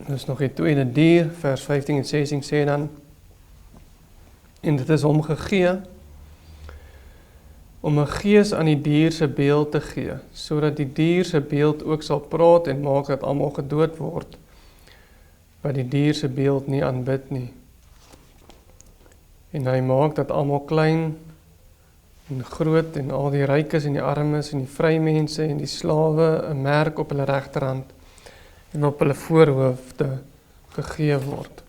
Dus nog die tweede dier, vers 15 en 16 sê dan, en dit is hom gegee, om 'n gees aan die dier se beeld te gee, sodat die dier se beeld ook sal praat en maak dat almal gedood word, wat die dier se beeld nie aanbid nie. En hy maak dat almal klein en groot en al die rykes en die armes en die vrymense en die slawe 'n merk op hulle regterhand en op hulle voorhoofde gegee word.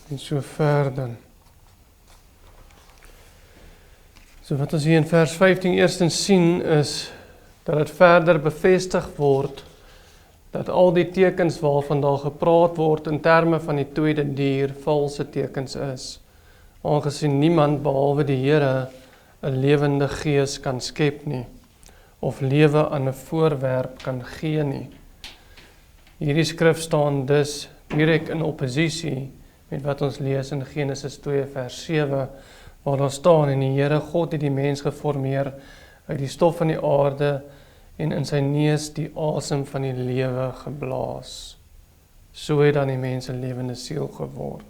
En so verder. So wat ons hier in vers 15 eerstens sien is dat dit verder bevestig word dat al die tekens waarvan daar gepraat word in terme van die tweede dier valse tekens is. Aangesien niemand behalwe die Here 'n lewende gees kan skep nie of lewe aan 'n voorwerp kan gee nie. Hierdie skrif staan dus direk in oppositie met wat ons lees in Genesis 2 vers 7, waar daar staan, en die Here God het die mens geformeer uit die stof van die aarde en in sy neus die asem van die lewe geblaas. So het dan die mens 'n lewende siel geword.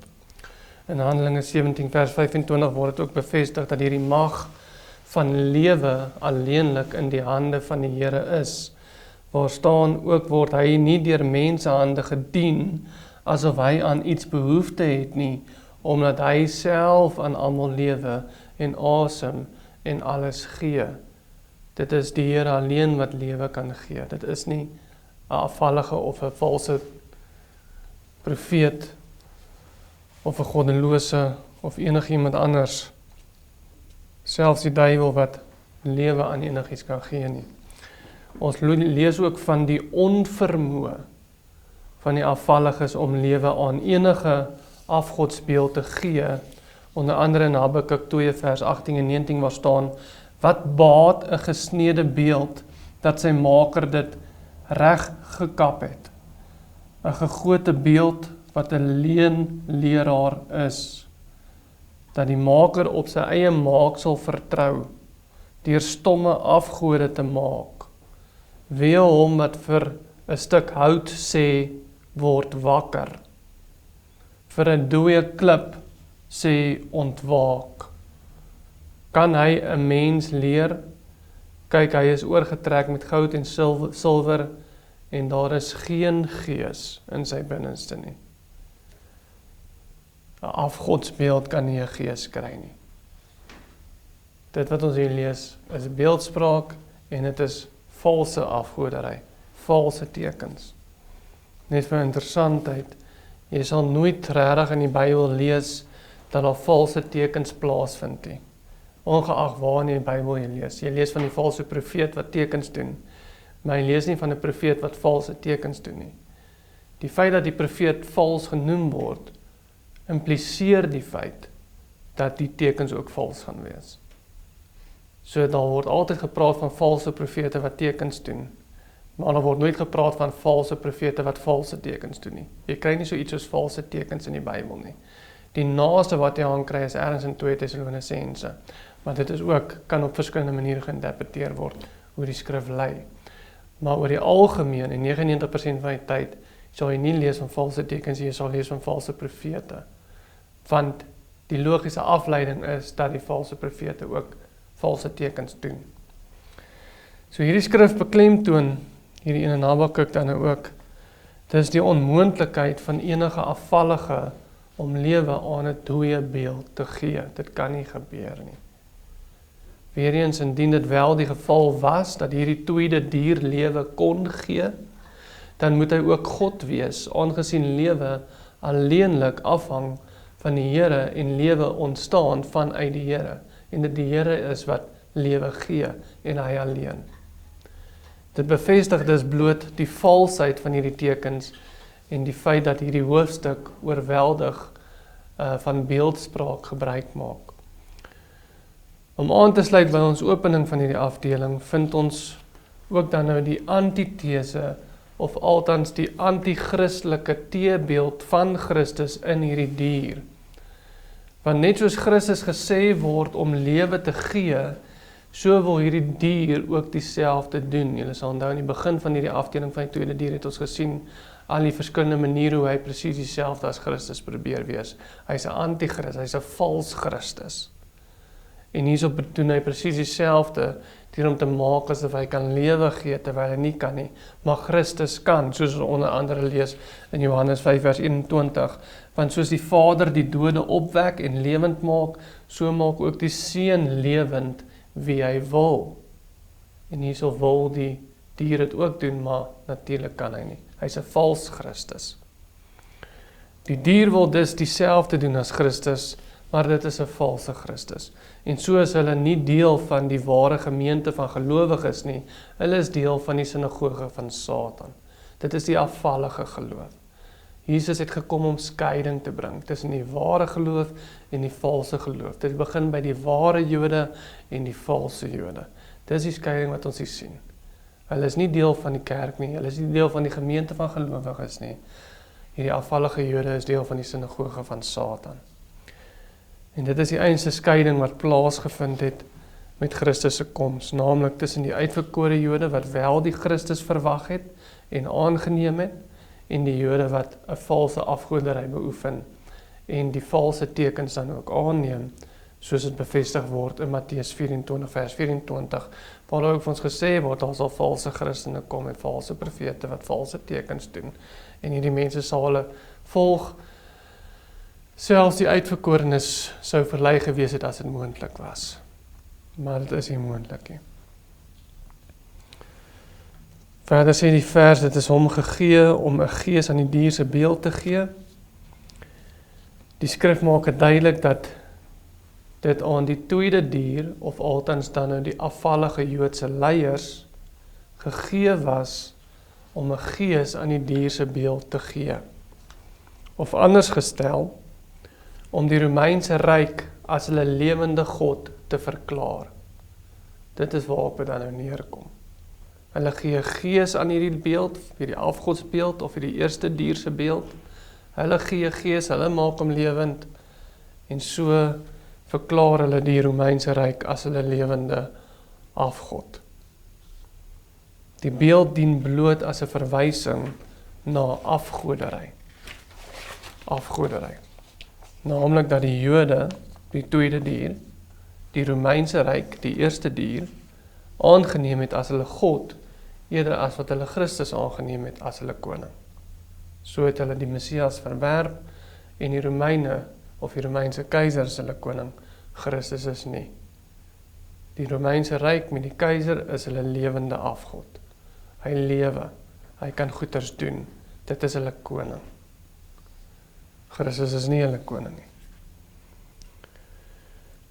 In Handelinge 17 vers 25 word dit ook bevestig dat hierdie mag van lewe alleenlik in die hande van die Here is. Waar staan ook word hy nie deur mense hande gedien asof hy aan iets behoefte het nie, omdat hy self aan almal lewe en asem en alles gee. Dit is die Here alleen wat lewe kan gee. Dit is nie 'n afvallige of 'n valse profeet of 'n goddelose of enigiemand anders. Selfs die duiwel wat lewe aan enigiets kan gee nie. Ons lees ook van die onvermoë van die afvalliges om lewe aan enige afgodsbeeld te gee. Onder andere in Habakuk 2 vers 18 en 19 waar staan, wat baat 'n gesnede beeld dat sy maker dit reg gekap het. 'n gegote beeld wat 'n leenleraar is. Dat die maker op sy eie maaksel vertrou, deur stomme afgode te maak. Wee hom wat vir 'n stuk hout sê, word wakker. Vir 'n dooie klip sê, ontwaak. Kan hy 'n mens leer? Kyk, hy is oorgetrek met goud en silwer en daar is geen gees in sy binneste nie. 'n Afgodsbeeld kan nie 'n gees kry nie. Dit wat ons hier lees is beeldspraak en dit is valse afgoderry, valse tekens. Net vir interessantheid, jy sal nooit regtig in die Bybel lees dat daar valse tekens plaasvind nie. Ongeag waar in die Bybel jy lees. Jy lees van die valse profeet wat tekens doen, maar jy lees nie van 'n profeet wat valse tekens doen nie. Die feit dat die profeet vals genoem word, impliseer die feit dat die tekens ook vals gaan wees. So daar word altyd gepraat van valse profete wat tekens doen, maar daar word nooit gepraat van valse profete wat valse tekens doen nie. Jy kry nie so iets soos valse tekens in die Bybel nie. Die naaste wat jy aan kry is ergens in 2 Tessalonisense, maar dit is ook, kan op verskillende maniere geïnterpreteer word, hoe die skrif lei. Maar oor die algemeen, en 99% van die tyd, sal jy nie lees van valse tekens, jy sal lees van valse profete. Want die logiese afleiding is dat die valse profete ook valse tekens doen. So hierdie skrif beklemtoon, hierdie in Habakuk dan ook, dis die onmoontlikheid van enige afvallige om lewe aan 'n dooie beeld te gee. Dit kan nie gebeur nie. Weereens, indien dit wel die geval was, dat hierdie tweede dier lewe kon gee, dan moet hy ook God wees, aangesien lewe alleenlik afhang van die Here en lewe ontstaan vanuit die Here. En dit die Here is wat lewe gee, en hy alleen. Dit bevestig dus bloot die valsheid van hierdie tekens, en die feit dat hierdie hoofstuk oorweldig van beeldspraak gebruik maak. Om aan te sluit by ons opening van hierdie afdeling, vind ons ook dan nou die antithese, of althans die anti-christelike teebeeld van Christus in hierdie dier. Want net soos Christus gesê word om lewe te gee, So wil hierdie dier ook dieselfde doen. Julle sal onthou in die begin van hierdie afdeling van die tweede dier het ons gesien al die verskillende maniere hoe hy presies dieselfde as Christus probeer wees. Hy's 'n anti-Christus, hy's 'n vals Christus. En hierso doen hy presies dieselfde, deur om te maak asof hy kan lewe gee terwyl hy nie kan nie, maar Christus kan, soos ons onder andere lees in Johannes 5 vers 21, want soos die Vader die dode opwek en lewend maak, so maak ook die Seun lewend wie hy wil. En hierso wil die dier dit ook doen, maar natuurlik kan hy nie. Hy's 'n vals Christus. Die dier wil dus dieselfde doen as Christus, maar dit is 'n valse Christus. En so is hulle nie deel van die ware gemeente van gelowiges nie, hulle is deel van die sinagoge van Satan. Dit is die afvallige geloof. Jesus het gekom om skeiding te bring tussen die ware geloof en die valse geloof. Dit begin by die ware Jode en die valse Jode. Dis die skeiding wat ons hier sien. Hulle is nie deel van die kerk nie, hulle is nie deel van die gemeente van gelowiges nie. Hierdie afvallige Jode is deel van die sinagoge van Satan. En dit is die enigste skeiding wat plaasgevind het met Christus se koms, naamlik tussen die uitverkore Jode wat wel die Christus verwag het en aangeneem het, en die Jode wat 'n valse afgoderry beoefen en die valse tekens dan ook aanneem, soos dit bevestig word in Matteus 24 vers 24, waar ook vir ons gesê word, daar sal valse Christene kom en valse profete wat valse tekens doen, en hierdie mense sal hulle volg, selfs die uitverkorenes sou verlei gewees het as dit moontlik was. Maar dit is nie moontlik nie. Verder sê die vers, dit is hom gegee om 'n gees aan die dier se beeld te gee. Die skrif maak dit duidelik dat dit aan die tweede dier, of althans dan nou die afvallige Joodse leiers, gegee was om 'n gees aan die dier se beeld te gee. Of anders gestel, om die Romeinse ryk as hulle lewende God te verklaar. Dit is waarop dit dan nou neerkom. Hulle gee 'n gees aan hierdie beeld, hierdie afgodsbeeld of hierdie eerste dier se beeld. Hulle gee 'n gees, hulle maak hom lewend, en so verklaar hulle die Romeinse ryk as hulle lewende afgod. Die beeld dien bloot as 'n verwysing na afgoderry. Afgoderry. Naamlik dat die Jode, die tweede dier, die Romeinse ryk, die eerste dier, aangeneem het as hulle God, eerder as wat hulle Christus aangeneem het as hulle koning. So het hulle die Messias verwerp, en die Romeine, of die Romeinse keisers hulle koning, Christus is nie. Die Romeinse ryk met die keiser is hulle lewende afgod. Hy lewe, hy kan goeders doen, dit is hulle koning. Christus is nie hulle koning nie.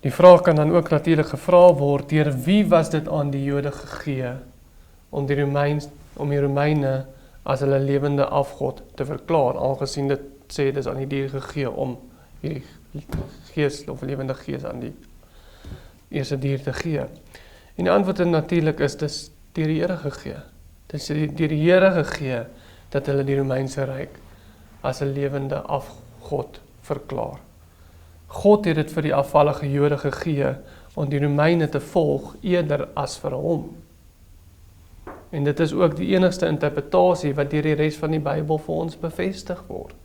Die vraag kan dan ook natuurlik gevra word, deur wie was dit aan die Jode gegee om die Romeine as hulle lewende afgod te verklaar, aangesien dit sê dis aan die dier gegee om hierdie gees of lewende gees aan die eerste dier te gee. En die antwoord natuurlik is dis deur die Here gegee. Dis deur die Here gegee dat hulle die Romeinse ryk as 'n lewende afgod verklaar. God het dit vir die afvallige Jode gegee om die Romeine te volg eerder as vir hom. En dit is ook die enigste interpretasie wat deur die res van die Bybel vir ons bevestig word.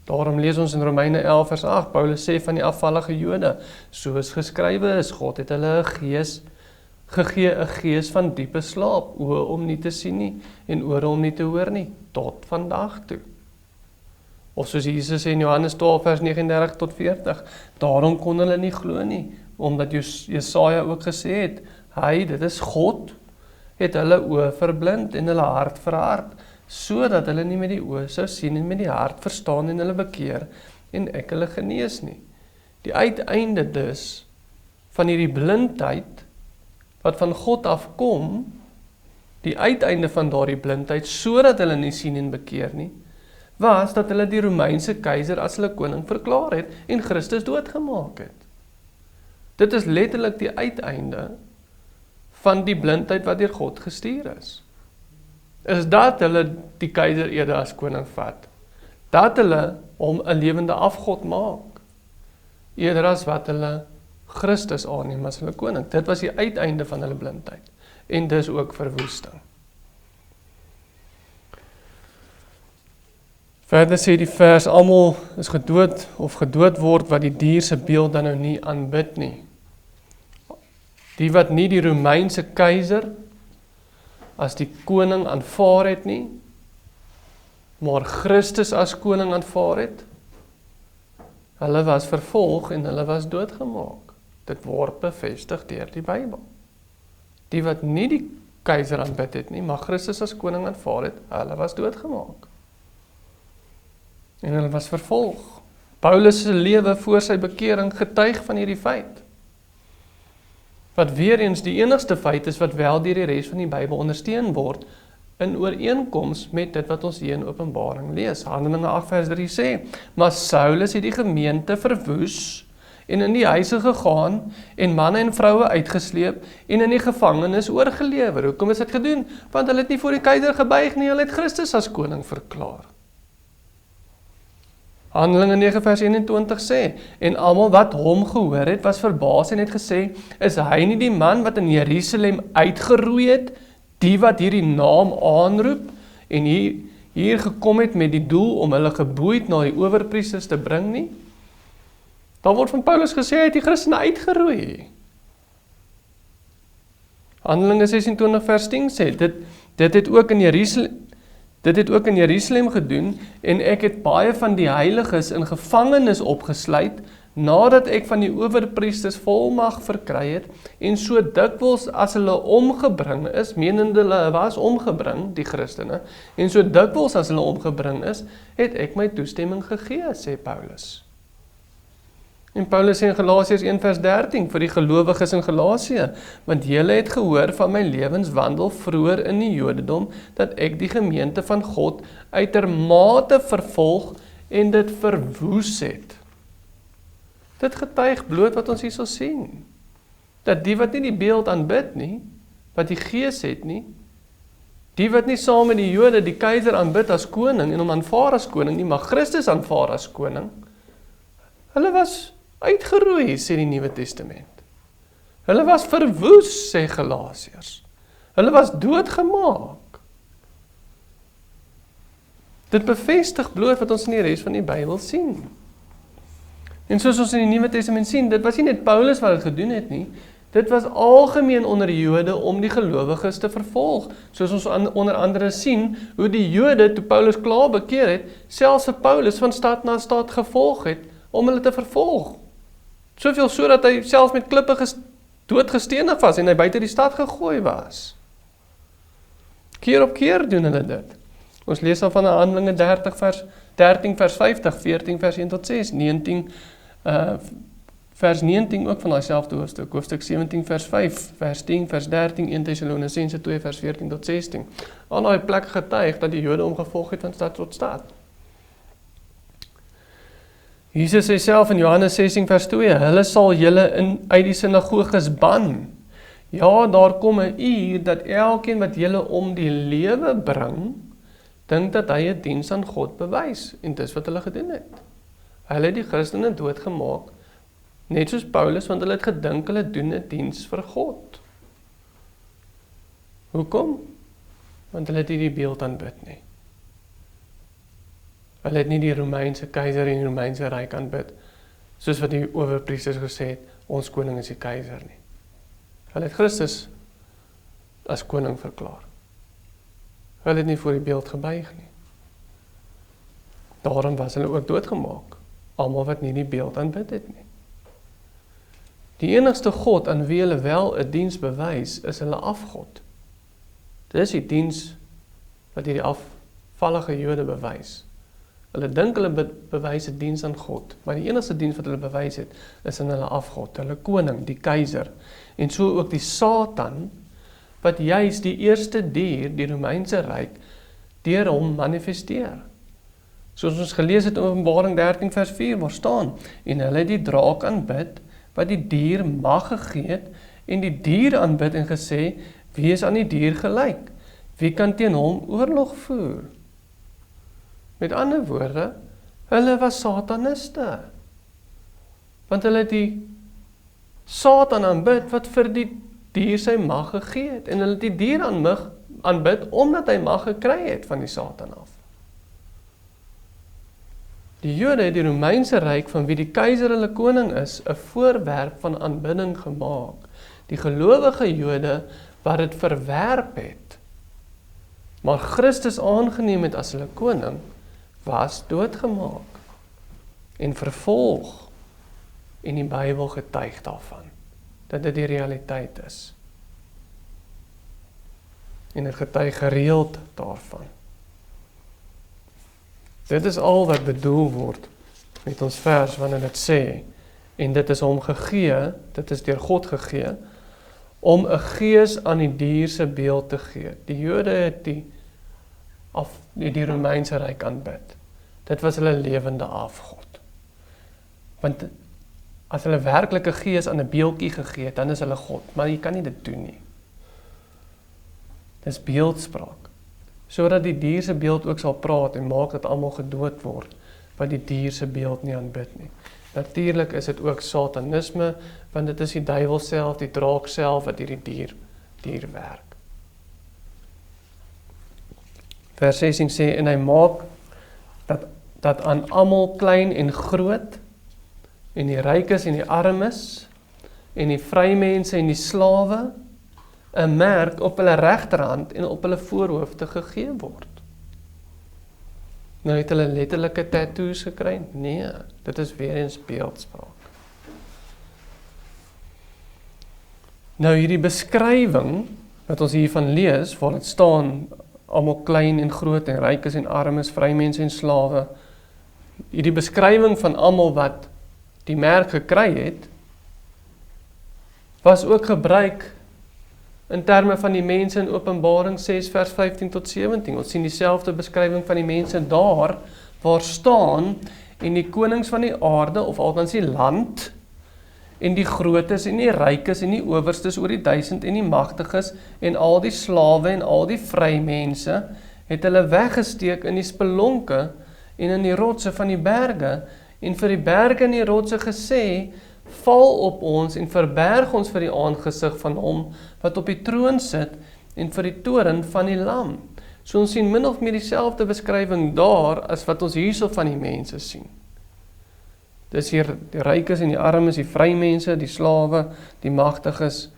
Daarom lees ons in Romeine 11 vers 8, Paulus sê van die afvallige Jode, soos geskrywe is, God het hulle 'n gees gegee, 'n gees van diepe slaap, oë om nie te sien nie en ore om nie te hoor nie, tot vandag toe. Of soos Jesus sê in Johannes 12 vers 39 tot 40, daarom kon hulle nie glo nie, omdat Jesaja ook gesê het, hy, dit is God, het hulle oë verblind en hulle hart verhard, sodat hulle nie met die oë sou sien en met die hart verstaan en hulle bekeer en ek hulle genees nie. Die uiteinde dus van hierdie blindheid wat van God afkom, die uiteinde van daardie blindheid, sodat hulle nie sien en bekeer nie, was dat hulle die Romeinse keiser as hulle koning verklaar het en Christus doodgemaak het. Dit is letterlik die uiteinde van die blindheid wat deur God gestuur is dat hulle die keiser eerder as koning vat, dat hulle hom 'n lewende afgod maak, eerder as wat hulle Christus aanneem as hulle koning. Dit was die uiteinde van hulle blindheid. En dis ook verwoesting. Verder sê die vers, almal is gedood of gedood word wat die dier se beeld dan nou nie aanbid nie. Die wat nie die Romeinse keiser as die koning aanvaar het nie, maar Christus as koning aanvaar het, hulle was vervolg en hulle was doodgemaak. Dit word bevestig deur die Bybel. Die wat nie die keiser aanbid het nie, maar Christus as koning aanvaar het, hulle was doodgemaak. En hulle was vervolg. Paulus se lewe voor sy bekering getuig van hierdie feit. Wat weer eens die enigste feit is wat wel deur die res van die Bybel ondersteun word, in ooreenkoms met dit wat ons hier in Openbaring lees. Handelinge 8 vers 3 sê, maar Saulus het die gemeente verwoes, en in die huise gegaan, en manne en vroue uitgesleep, en in die gevangenis oorgelewer. Hoekom is dit gedoen? Want hulle het nie voor die keiser gebuig nie, hulle het Christus as koning verklaar. Handelinge 9 vers 21 sê, en almal wat hom gehoor het, was verbaas en het gesê, is hy nie die man wat in Jerusalem uitgeroei het, die wat hierdie naam aanroep, en hier gekom het met die doel om hulle geboeid na die owerpriesters te bring nie? Dan word van Paulus gesê, hy het die Christene uitgeroei. Handelinge 26 vers 10 sê, dit het ook in Jerusalem gedoen, en ek het baie van die heiliges in gevangenis opgesluit, nadat ek van die owerpriesters volmag verkry het, en so dikwels as hulle omgebring is, menende hulle was omgebring, die Christene, en so dikwels as hulle omgebring is, het ek my toestemming gegee, sê Paulus. En Paulus sê in Galasiërs 1 vers 13, vir die gelowiges in Galasië, want julle het gehoor van my lewenswandel vroeër in die Jodendom, dat ek die gemeente van God uitermate vervolg en dit verwoes het. Dit getuig bloot wat ons hierso sien, dat die wat nie die beeld aanbid nie, wat die gees het nie, die wat nie saam met die Jode die keiser aanbid as koning en hom aanvaar as koning nie, maar Christus aanvaar as koning, hulle was uitgeroei, sê die Nuwe Testament. Hulle was verwoes, sê Galasiërs. Hulle was doodgemaak. Dit bevestig bloot wat ons in die res van die Bybel sien. En soos ons in die Nuwe Testament sien, dit was nie net Paulus wat dit gedoen het nie, dit was algemeen onder die Jode om die gelowiges te vervolg. Soos ons onder andere sien, hoe die Jode, toe Paulus klaar bekeer het, selfs vir Paulus van stad na stad gevolg het, om hulle te vervolg. Soveel so dat hy selfs met klippe doodgestenig was en hy buite die stad gegooi was. Keer op keer doen hulle dit. Ons lees dan van Handelinge 13 vers 50, 14 vers 1 tot 6, 19 vers 19 ook van dieselfde hoofstuk, hoofstuk 17 vers 5, vers 10, vers 13, 1 Thessalonisense 2 vers 14 tot 16. Aan daai plek getuig dat die Jode hom gevolg het van stad tot stad. Jesus sê self in Johannes 16 vers 2, hulle sal julle uit die sinagoges ban. Ja, daar kom 'n uur dat elkeen wat julle om die lewe bring, dink dat hy 'n diens aan God bewys, en dis wat hulle gedoen het. Hulle het die Christene doodgemaak, net soos Paulus, want hulle het gedink hulle doen 'n diens vir God. Hoekom? Want hulle het nie die beeld aanbid nie. Hulle het nie die Romeinse keiser en die Romeinse ryk aanbid, soos wat die owerpriesters gesê het, ons koning is die keiser nie. Hulle het Christus as koning verklaar. Hulle het nie voor die beeld gebuig nie. Daarom was hulle ook doodgemaak, almal wat nie die beeld aanbid het nie. Die enigste God aan wie hulle wel 'n diens bewys, is hulle afgod. Dis die diens wat hierdie afvallige Jode bewys. Hulle dink hulle bewys 'n diens aan God, maar die enigste diens wat hulle bewys het, is aan hulle afgod, hulle koning, die keiser, en so ook die Satan, wat juis die eerste dier, die Romeinse ryk, deur hom manifesteer. Soos ons gelees het in Openbaring 13 vers 4, waar staan, en hulle het die draak aanbid, wat die dier mag gegee het, en die dier aanbid en gesê, wie is aan die dier gelyk? Wie kan teen hom oorlog voer? Met ander woorde, hulle was sataniste. Want hulle het die Satan aanbid wat vir die dier sy mag gegee het, en hulle het die dier aanbid omdat hy mag gekry het van die Satan af. Die Jode het die Romeinse ryk, van wie die keiser hulle koning is, 'n voorwerp van aanbidding gemaak. Die gelowige Jode wat dit verwerp het, maar Christus aangeneem het as hulle koning, was doodgemaak en vervolg, en die Bybel getuig daarvan, dat dit die realiteit is. En dit getuig gereeld daarvan. Dit is al wat bedoel word met ons vers wanneer dit sê, en dit is hom gegee, dit is deur God gegee, om 'n gees aan die dier se beeld te gee. Die Jode het die Romeinse ryk aanbid. Dit was hulle lewende afgod. Want as hulle werklike gees aan 'n beeldjie gegee het, dan is hulle God, maar jy kan nie dit doen nie. Dis beeldspraak. Sodat die dier se beeld ook sal praat en maak dat almal gedood word, wat die dier se beeld nie aanbid nie. Natuurlik is dit ook satanisme, want dit is die duiwel self, die draak self, wat hierdie dier werk. Vers 16 sê, en hy maak dat aan almal klein en groot, en die rykes en die armes, en die vrymense en die slawe, 'n merk op hulle regterhand en op hulle voorhoofde gegee word. Nou het hulle letterlike tattoos gekry? Nee, dit is weer eens beeldspraak. Nou hierdie beskrywing, wat ons hiervan lees, waar dit staan, almal klein en groot en rykes en armes, vrymense en slawe, hierdie beskrywing van almal wat die merk gekry het, was ook gebruik in terme van die mense in Openbaring 6 vers 15 tot 17. Ons sien dieselfde beskrywing van die mense daar, waar staan, en die konings van die aarde, of althans die land, en die grootes en die rykes en die owerstes oor die 1000 en die magtiges, en al die slawe en al die vrymense, het hulle weggesteek in die spelonke en in die rotse van die berge, en vir die berge en die rotse gesê, val op ons en verberg ons vir die aangesig van hom wat op die troon sit en vir die toren van die lam. So ons sien min of meer dieselfde beskrywing daar as wat ons hierso van die mense sien. Dis hier die rykes en die armes, die vrymense, die slawe, die magtiges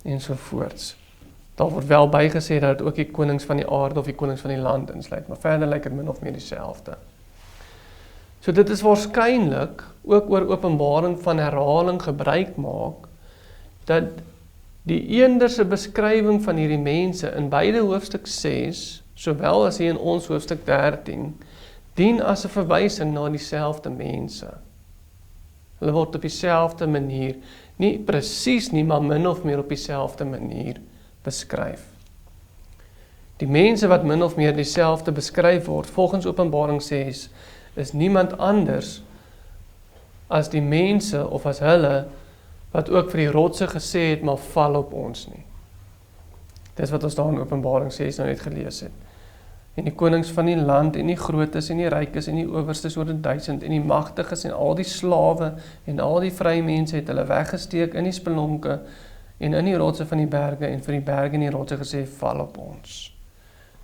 en so voorts. Daar word wel bygesê dat dit ook die konings van die aarde of die konings van die land insluit, maar verder lyk dit min of meer dieselfde. So dit is waarskynlik ook oor Openbaring van herhaling gebruik maak, dat die eenderse beskrywing van hierdie mense in beide hoofstuk 6, sowel as hier in ons hoofstuk 13, dien as 'n verwysing na dieselfde mense. Hulle word op dieselfde manier, nie presies nie, maar min of meer op dieselfde manier beskryf. Die mense wat min of meer dieselfde beskryf word, volgens Openbaring 6, is niemand anders as die mense of as hulle wat ook vir die rotse gesê het, maar val op ons nie. Dis wat ons daar in Openbaring 6 nou net gelees het. En die konings van die land en die grootes en die rykes en die owerstes oor die 1000 en die magtiges en al die slawe en al die vrymense het hulle weggesteek in die spelonke en in die rotse van die berge en vir die berge en die rotse gesê, val op ons.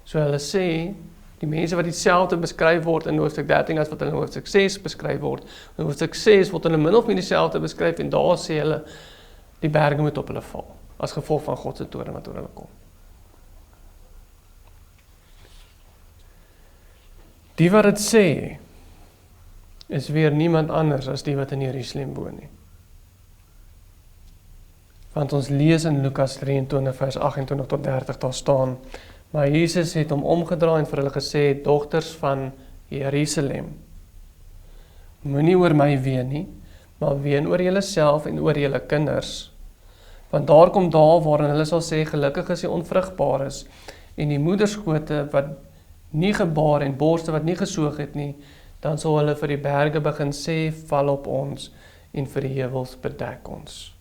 So hulle sê, die mense wat dieselfde beskryf word in hoofstuk 13 as wat in hoofstuk 6 beskryf word. In hoofstuk 6 word hulle min of meer dieselfde beskryf en daar sê hulle, die berge moet op hulle val, as gevolg van God se toorn wat oor hulle kom. Die wat dit sê, is weer niemand anders as die wat in Jerusalem woon nie. Want ons lees in Lukas 23 vers 28 tot 30 daar staan, maar Jesus het hom omgedraai en vir hulle gesê, dogters van Jerusalem, moenie oor my ween nie, maar ween oor julle self en oor julle kinders. Want daar kom dae waarin hulle sal sê, gelukkig is die onvrugbaar is, en die moederskote wat nie gebaar en borste wat nie gesoog het nie, dan sal hulle vir die berge begin sê, val op ons, en vir die heuwels bedek ons.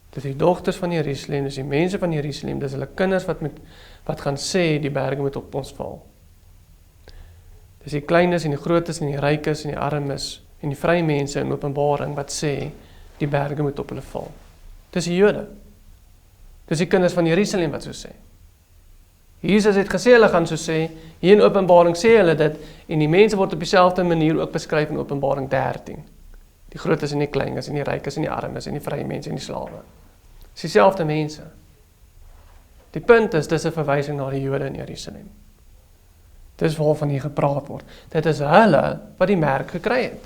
Dis die dogters van Jerusalem, dis die mense van Jerusalem, dis hulle kinders wat gaan sê, die berge moet op ons val. Dis die kleines en die grootes en die rykes en die armes en die vrymense in Openbaring wat sê, die berge moet op hulle val. Dis die Jode. Dis die kinders van Jerusalem wat so sê. Jesus het gesê, hulle gaan so sê, hier in Openbaring sê hulle dit, en die mense word op dieselfde manier ook beskryf in Openbaring 13. Die grootes en die kleines, en die rykes en die armes, en die vrye mense en die slawe. Dis dieselfde mense. Die punt is, dis 'n verwysing na die Jode in Jerusalem. Dis waarvan hier gepraat word. Dit is hulle wat die merk gekry het.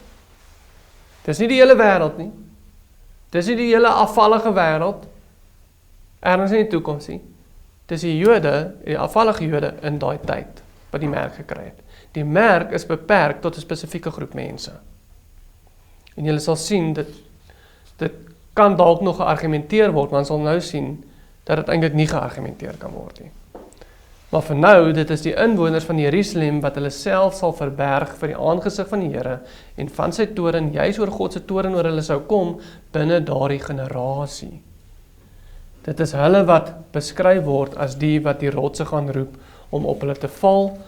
Dis nie die hele wêreld nie. Dis nie die hele afvallige wêreld, ergens in die toekoms nie. Dis die Jode, die afvallige Jode in daai tyd, wat die merk gekry het. Die merk is beperk tot 'n spesifieke groep mense. En julle sal sien, dit kan dalk nog geargumenteer word, maar ons sal nou sien, dat dit eintlik nie geargumenteer kan word nie. Maar vir nou, dit is die inwoners van Jerusalem, wat hulle self sal verberg vir die aangesig van die Here, en van sy toren, juis oor God se toren oor hulle sou kom, binne daardie generasie. Dit is hulle wat beskryf word as die wat die rotse gaan roep om op hulle te val,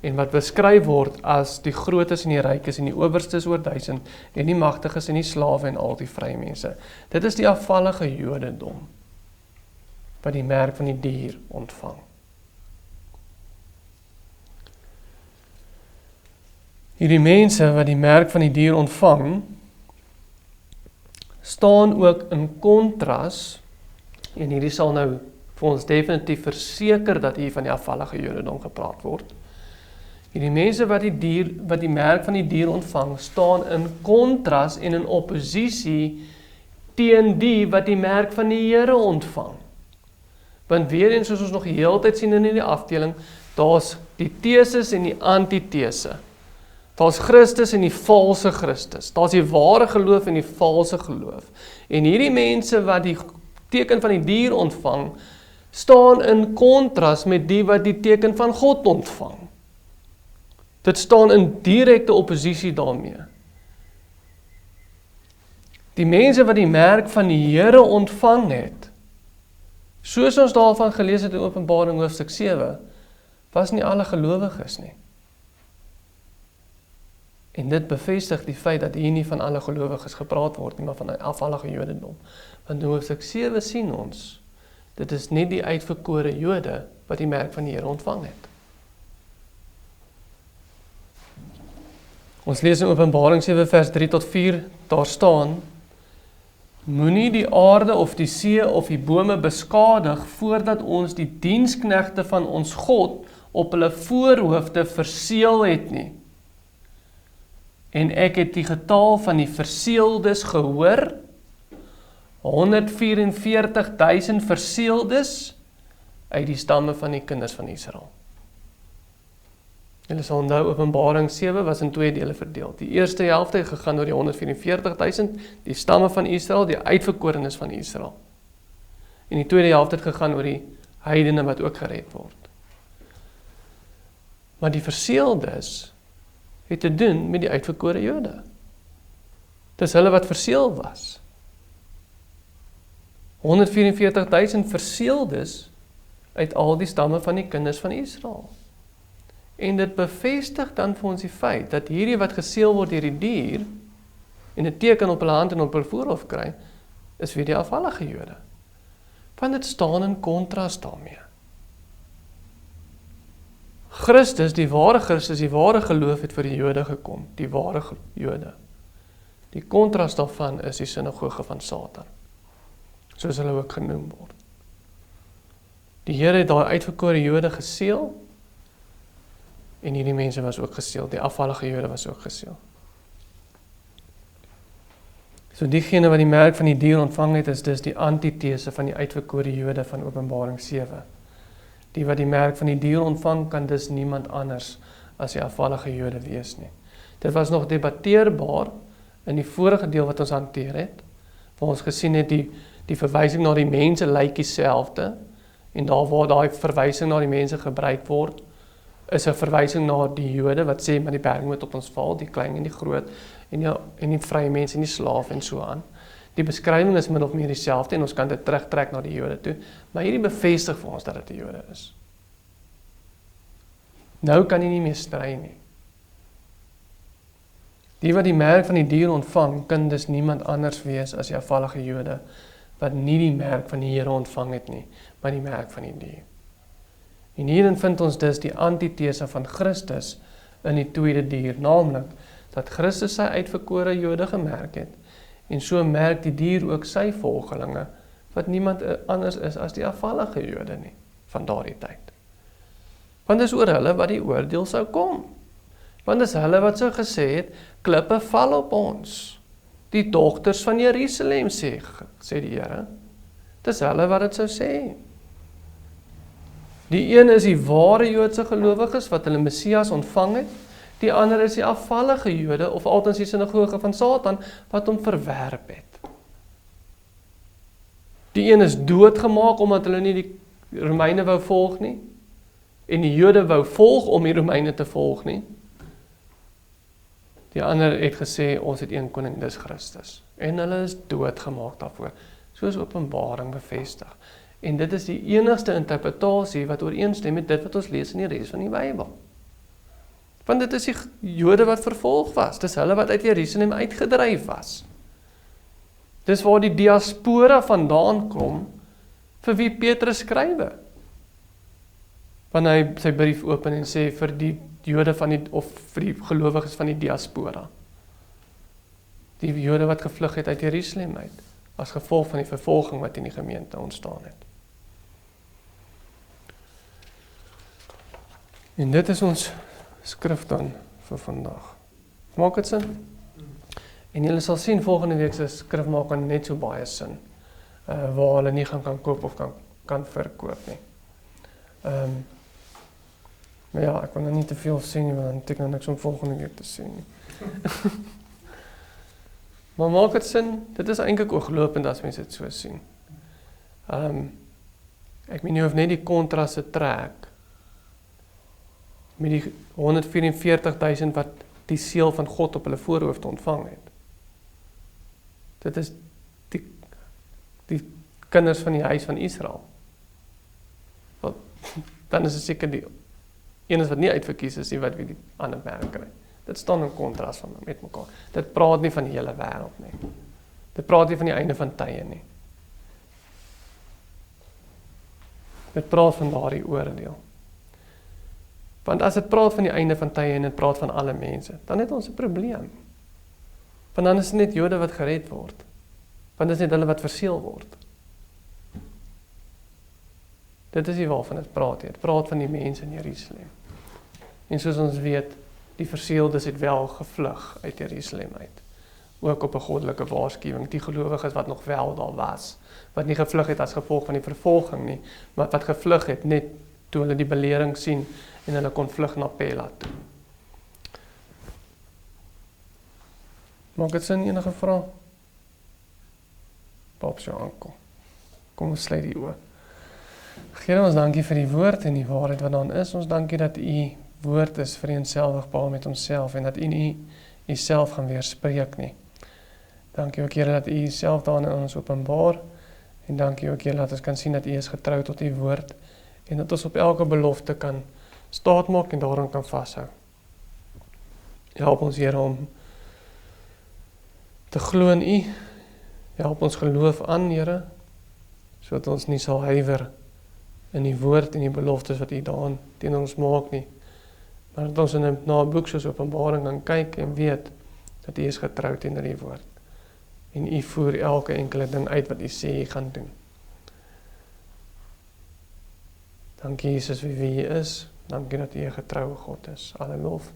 en wat beskryf word as die grootes en die rykes en die owerstes oor 1000 en die magtiges en die slawe en al die vrye mense. Dit is die afvallige Jodendom wat die merk van die dier ontvang. Hierdie mense wat die merk van die dier ontvang, staan ook in kontras, en hierdie sal nou vir ons definitief verseker dat hier van die afvallige Jodendom gepraat word. Hierdie mense wat die merk van die dier ontvang, staan in kontras en in oppositie teen die wat die merk van die Here ontvang. Want weer eens, soos ons nog die hele tyd sien in die afdeling, daar's die teses en die antitese. Daar's Christus en die valse Christus. Daar's die ware geloof en die valse geloof. En hierdie mense wat die teken van die dier ontvang, staan in kontras met die wat die teken van God ontvang. Dit staan in direkte oppositie daarmee. Die mense wat die merk van die Here ontvang het, soos ons daarvan gelees het in Openbaring hoofstuk 7, was nie alle gelowiges nie. En dit bevestig die feit dat hier nie van alle gelowiges gepraat word nie, maar van 'n afvallige Jodendom. Want in hoofstuk 7 sien ons, dit is nie die uitverkore Jode wat die merk van die Here ontvang het. Ons lees in Openbaring 7 vers 3 tot 4, daar staan, moenie die aarde of die see of die bome beskadig, voordat ons die diensknegte van ons God op hulle voorhoofde verseël het nie. En ek het die getal van die verseëldes gehoor, 144.000 verseëldes uit die stamme van die kinders van Israel. Julle sal onthou, Openbaring 7 was in 2 dele verdeel. Die eerste helfte het gegaan oor die 144.000, die stamme van Israel, die uitverkorenes van Israel. En die tweede helfte het gegaan oor die heidene wat ook gered word. Maar die verseëldes het te doen met die uitverkore Jode. Dis hulle wat verseël was. 144.000 verseëldes uit al die stamme van die kinders van Israel. En dit bevestig dan vir ons die feit, dat hierdie wat geseël word deur die dier, en 'n teken op hulle hand en op hulle voorhoof kry, is weer die afvallige Jode. Want dit staan in kontras daarmee. Christus, die ware geloof het vir die Jode gekom, die ware Jode. Die kontras daarvan is die sinagoge van Satan, soos hulle ook genoem word. Die Here het daai uitverkore Jode geseël, en hierdie mense was ook geseël, die afvallige Jode was ook geseël. So diegene wat die merk van die dier ontvang het, is dus die antithese van die uitverkore Jode van Openbaring 7. Die wat die merk van die dier ontvang, kan dus niemand anders as die afvallige Jode wees nie. Dit was nog debatteerbaar in die vorige deel wat ons hanteer het, waar ons gesien het die verwysing na die mense lyk dieselfde, en daar waar daai verwysing na die mense gebruik word, is 'n verwysing na die Jode wat sê, maar die berg moet op ons val, die klein en die groot, en die vrye mense en die slaaf en so aan. Die beskrywing is min of meer dieselfde, en ons kan dit terugtrek na die Jode toe, maar hierdie bevestig vir ons dat dit die Jode is. Nou kan jy nie meer stry nie. Die wat die merk van die dier ontvang, kan dus niemand anders wees as die afvallige Jode, wat nie die merk van die Here ontvang het nie, maar die merk van die dier. En hierin vind ons dus die antithese van Christus in die tweede dier, naamlik dat Christus sy uitverkore Jode gemerk het, en so merk die dier ook sy volgelinge, wat niemand anders is as die afvallige Jode nie, van daardie tyd. Want dis oor hulle wat die oordeel sou kom. Want dis hulle wat sou gesê het, klippe val op ons. Die dogters van Jerusalem, sê die Here. Dis hulle wat dit sou sê. Die een is die ware Joodse gelowiges, wat hulle Messias ontvang het. Die ander is die afvallige Jode, of altens die sinagoge van Satan, wat hom verwerp het. Die een is doodgemaak, omdat hulle nie die Romeine wou volg nie, en die Jode wou volg om die Romeine te volg nie. Die ander het gesê, ons het een koning, dis Christus. En hulle is doodgemaak daarvoor, soos Openbaring bevestig. En dit is die enigste interpretasie wat ooreenstem met dit wat ons lees in die res van die Bybel. Want dit is die Jode wat vervolg was, dis hulle wat uit Jerusalem uitgedryf was. Dis waar die diaspora vandaan kom, vir wie Petrus skrywe. Wanneer hy sy brief open en sê vir die Jode of vir die gelowiges van die diaspora. Die Jode wat gevlug het uit Jerusalem uit, as gevolg van die vervolging wat in die gemeente ontstaan het. En dit is ons skrif dan vir vandag. Maak dit sin? En julle sal sien, volgende week se skrif maak net so baie sin, waar hulle nie gaan kan koop of kan verkoop nie. Maar ja, ek wil nou nie te veel sê nie, want dan het ek nou niks om volgende week te sê nie. Maar maak dit sin? Dit is eintlik ooglopend as mense dit so sien. Ek meen nie hoef net die kontraste trek met die 144.000 wat die seël van God op hulle voorhoofde ontvang het. Dit is die kinders van die huis van Israel. Dan is dit seker die enes wat nie uitverkies is nie, wat wie die ander merk kry. Dit staan in kontras met mekaar. Dit praat nie van die hele wêreld nie. Dit praat nie van die einde van tye nie. Dit praat van daardie oordeel. Want as dit praat van die einde van tye en dit praat van alle mense, dan het ons 'n probleem. Want dan is dit net Jode wat gered word. Want dit is net hulle wat verseël word. Dit is nie waarvan dit praat nie. Dit praat van die mense in Jerusalem. En soos ons weet, die verseëldes het wel gevlug uit Jerusalem uit. Ook op 'n goddelike waarskuwing. Die gelowiges wat nog wel daar was, wat nie gevlug het as gevolg van die vervolging nie, maar wat gevlug het net toe hulle die belering sien en hulle kon vlug na Pella toe. Maak dit sin, enige vrae? Bob se ankel. Kom ons sluit die oë. Here, ons dankie vir die woord en die waarheid wat daarin is. Ons dankie dat u woord is vereenselwigbaar met onsself en dat u nie uself gaan weerspreek nie. Dankie ook, Here, dat u self daarin in ons openbaar en dankie ook, Here, dat ons kan sien dat u is getrou tot u woord en dat ons op elke belofte kan staatmaak en daaraan kan vashou. Help ons, Here, om te glo in u. Help ons geloof aan, Here, sodat ons nie sal huiwer in die woord en die beloftes wat u daarin teen ons maak nie. Maar dat ons in na 'n boek soos Openbaring kan kyk en weet dat u is getrou teenoor die woord. En u voer elke enkele ding uit wat u sê u gaan doen. Dankie Jesus vir wie u is. Dankie dat u 'n getroue God is. Alle lof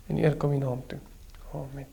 en eer kom u naam toe. Amen.